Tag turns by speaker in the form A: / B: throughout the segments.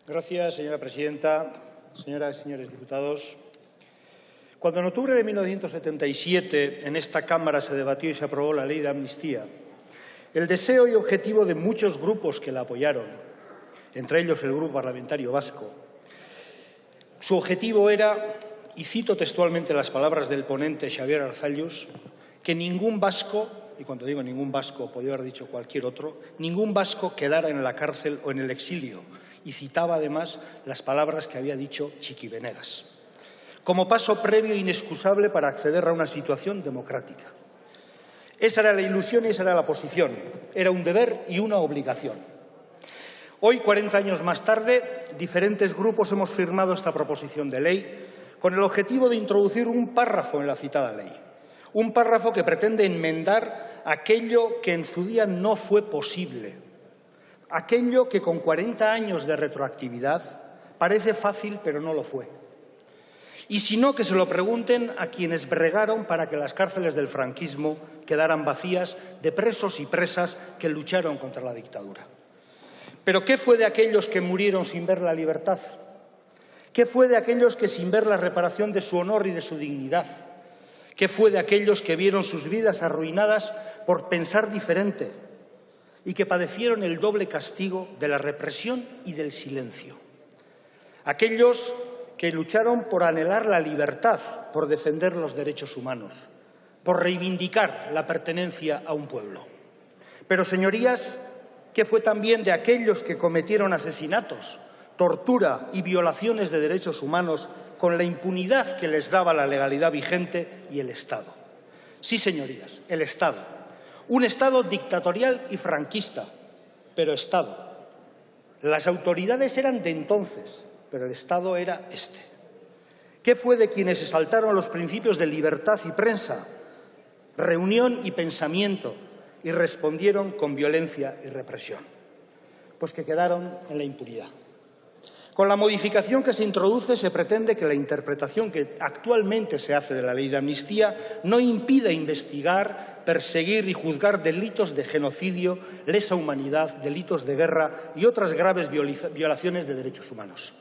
A: Gracias, señora presidenta. Señoras y señores diputados, cuando en octubre de 1977 en esta Cámara se debatió y se aprobó la Ley de Amnistía, el deseo y objetivo de muchos grupos que la apoyaron, entre ellos el Grupo Parlamentario Vasco, su objetivo era, y cito textualmente las palabras del ponente Xabier Arzallus, que ningún vasco, y cuando digo ningún vasco podría haber dicho cualquier otro, ningún vasco quedara en la cárcel o en el exilio. Y citaba además las palabras que había dicho Chiqui Benegas, como paso previo e inexcusable para acceder a una situación democrática. Esa era la ilusión y esa era la posición. Era un deber y una obligación. Hoy, 40 años más tarde, diferentes grupos hemos firmado esta proposición de ley con el objetivo de introducir un párrafo en la citada ley. Un párrafo que pretende enmendar aquello que en su día no fue posible. Aquello que con 40 años de retroactividad parece fácil, pero no lo fue. Y si no, que se lo pregunten a quienes bregaron para que las cárceles del franquismo quedaran vacías de presos y presas que lucharon contra la dictadura. Pero ¿qué fue de aquellos que murieron sin ver la libertad? ¿Qué fue de aquellos que sin ver la reparación de su honor y de su dignidad? ¿Qué fue de aquellos que vieron sus vidas arruinadas por pensar diferente y que padecieron el doble castigo de la represión y del silencio? Aquellos que lucharon por anhelar la libertad, por defender los derechos humanos, por reivindicar la pertenencia a un pueblo. Pero, señorías, ¿qué fue también de aquellos que cometieron asesinatos, tortura y violaciones de derechos humanos con la impunidad que les daba la legalidad vigente y el Estado? Sí, señorías, el Estado. Un Estado dictatorial y franquista, pero Estado. Las autoridades eran de entonces, pero el Estado era este. ¿Qué fue de quienes exaltaron los principios de libertad y prensa, reunión y pensamiento y respondieron con violencia y represión? Pues que quedaron en la impunidad. Con la modificación que se introduce se pretende que la interpretación que actualmente se hace de la Ley de Amnistía no impida investigar, perseguir y juzgar delitos de genocidio, lesa humanidad, delitos de guerra y otras graves violaciones de derechos humanos.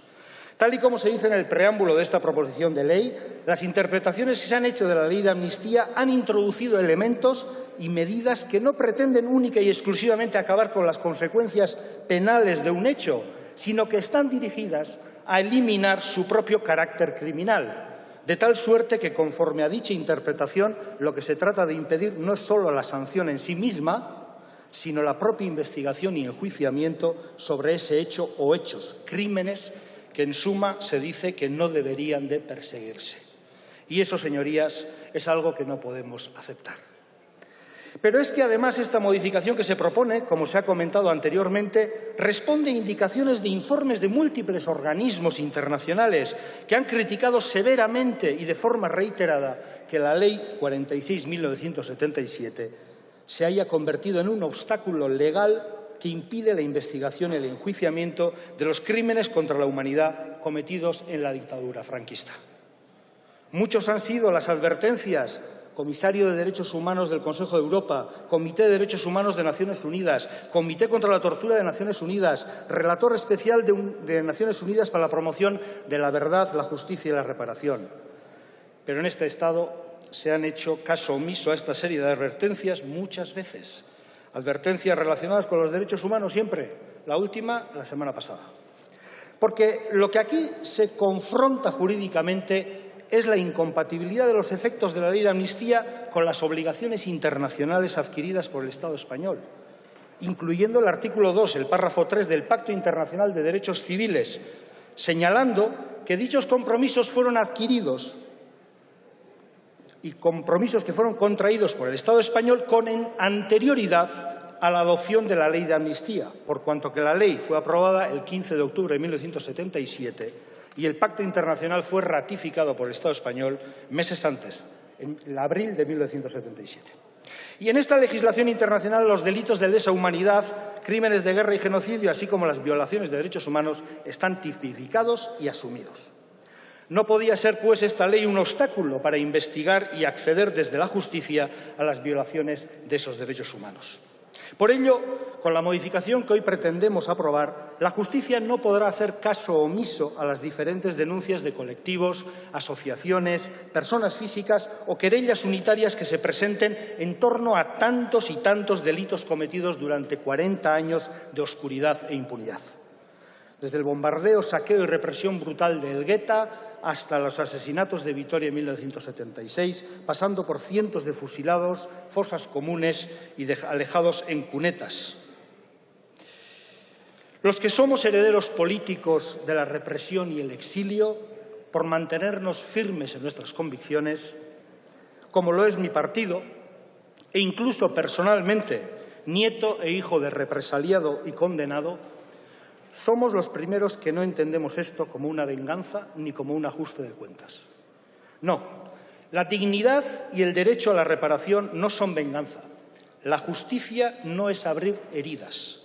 A: Tal y como se dice en el preámbulo de esta proposición de ley, las interpretaciones que se han hecho de la Ley de Amnistía han introducido elementos y medidas que no pretenden única y exclusivamente acabar con las consecuencias penales de un hecho, sino que están dirigidas a eliminar su propio carácter criminal, de tal suerte que, conforme a dicha interpretación, lo que se trata de impedir no es solo la sanción en sí misma, sino la propia investigación y enjuiciamiento sobre ese hecho o hechos, crímenes que en suma se dice que no deberían de perseguirse. Y eso, señorías, es algo que no podemos aceptar. Pero es que además esta modificación que se propone, como se ha comentado anteriormente, responde a indicaciones de informes de múltiples organismos internacionales que han criticado severamente y de forma reiterada que la Ley 46.977 se haya convertido en un obstáculo legal que impide la investigación y el enjuiciamiento de los crímenes contra la humanidad cometidos en la dictadura franquista. Muchos han sido las advertencias: Comisario de Derechos Humanos del Consejo de Europa, Comité de Derechos Humanos de Naciones Unidas, Comité contra la Tortura de Naciones Unidas, Relator Especial de Naciones Unidas para la promoción de la verdad, la justicia y la reparación. Pero en este Estado se han hecho caso omiso a esta serie de advertencias muchas veces. Advertencias relacionadas con los derechos humanos siempre, la última la semana pasada. Porque lo que aquí se confronta jurídicamente es la incompatibilidad de los efectos de la Ley de Amnistía con las obligaciones internacionales adquiridas por el Estado español, incluyendo el artículo 2, el párrafo 3 del Pacto Internacional de Derechos Civiles, señalando que dichos compromisos fueron adquiridos y compromisos que fueron contraídos por el Estado español con anterioridad a la adopción de la Ley de Amnistía, por cuanto que la ley fue aprobada el 15 de octubre de 1977 y el Pacto Internacional fue ratificado por el Estado español meses antes, en abril de 1977. Y en esta legislación internacional los delitos de lesa humanidad, crímenes de guerra y genocidio, así como las violaciones de derechos humanos, están tipificados y asumidos. No podía ser, pues, esta ley un obstáculo para investigar y acceder desde la justicia a las violaciones de esos derechos humanos. Por ello, con la modificación que hoy pretendemos aprobar, la justicia no podrá hacer caso omiso a las diferentes denuncias de colectivos, asociaciones, personas físicas o querellas unitarias que se presenten en torno a tantos y tantos delitos cometidos durante 40 años de oscuridad e impunidad. Desde el bombardeo, saqueo y represión brutal de Elgueta hasta los asesinatos de Vitoria en 1976, pasando por cientos de fusilados, fosas comunes y alejados en cunetas. Los que somos herederos políticos de la represión y el exilio, por mantenernos firmes en nuestras convicciones, como lo es mi partido, e incluso personalmente, nieto e hijo de represaliado y condenado, somos los primeros que no entendemos esto como una venganza ni como un ajuste de cuentas. No, la dignidad y el derecho a la reparación no son venganza. La justicia no es abrir heridas.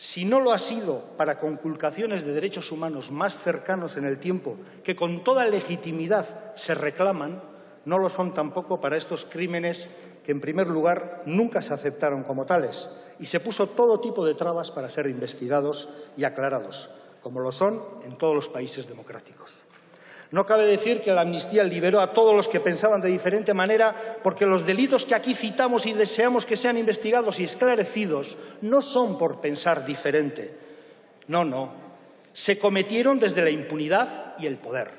A: Si no lo ha sido para conculcaciones de derechos humanos más cercanos en el tiempo, que con toda legitimidad se reclaman, no lo son tampoco para estos crímenes que, en primer lugar, nunca se aceptaron como tales y se puso todo tipo de trabas para ser investigados y aclarados, como lo son en todos los países democráticos. No cabe decir que la amnistía liberó a todos los que pensaban de diferente manera, porque los delitos que aquí citamos y deseamos que sean investigados y esclarecidos no son por pensar diferente. No, no. Se cometieron desde la impunidad y el poder.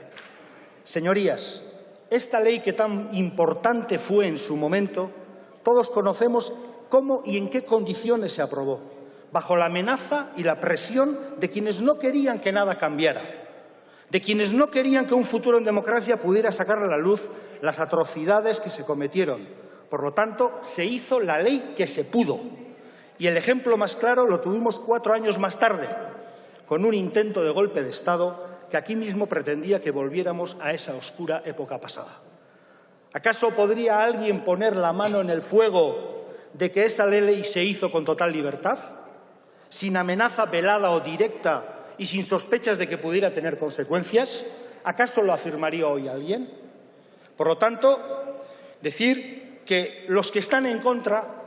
A: Señorías, esta ley que tan importante fue en su momento, todos conocemos cómo y en qué condiciones se aprobó, bajo la amenaza y la presión de quienes no querían que nada cambiara, de quienes no querían que un futuro en democracia pudiera sacar a la luz las atrocidades que se cometieron. Por lo tanto, se hizo la ley que se pudo. Y el ejemplo más claro lo tuvimos 4 años más tarde, con un intento de golpe de Estado que aquí mismo pretendía que volviéramos a esa oscura época pasada. ¿Acaso podría alguien poner la mano en el fuego de que esa ley se hizo con total libertad, sin amenaza velada o directa y sin sospechas de que pudiera tener consecuencias? ¿Acaso lo afirmaría hoy alguien? Por lo tanto, decir que los que están en contra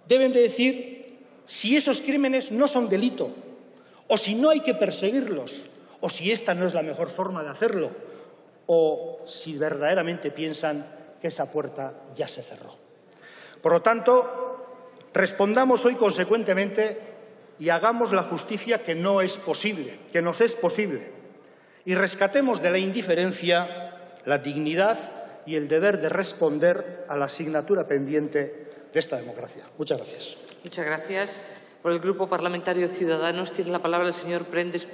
A: deben de decir si esos crímenes no son delito, o si no hay que perseguirlos, o si esta no es la mejor forma de hacerlo, o si verdaderamente piensan que esa puerta ya se cerró. Por lo tanto, respondamos hoy consecuentemente y hagamos la justicia que no es posible, que nos es posible, y rescatemos de la indiferencia la dignidad y el deber de responder a la asignatura pendiente de esta democracia. Muchas gracias.
B: Muchas gracias. Por el Grupo Parlamentario Ciudadanos tiene la palabra el señor Prendes.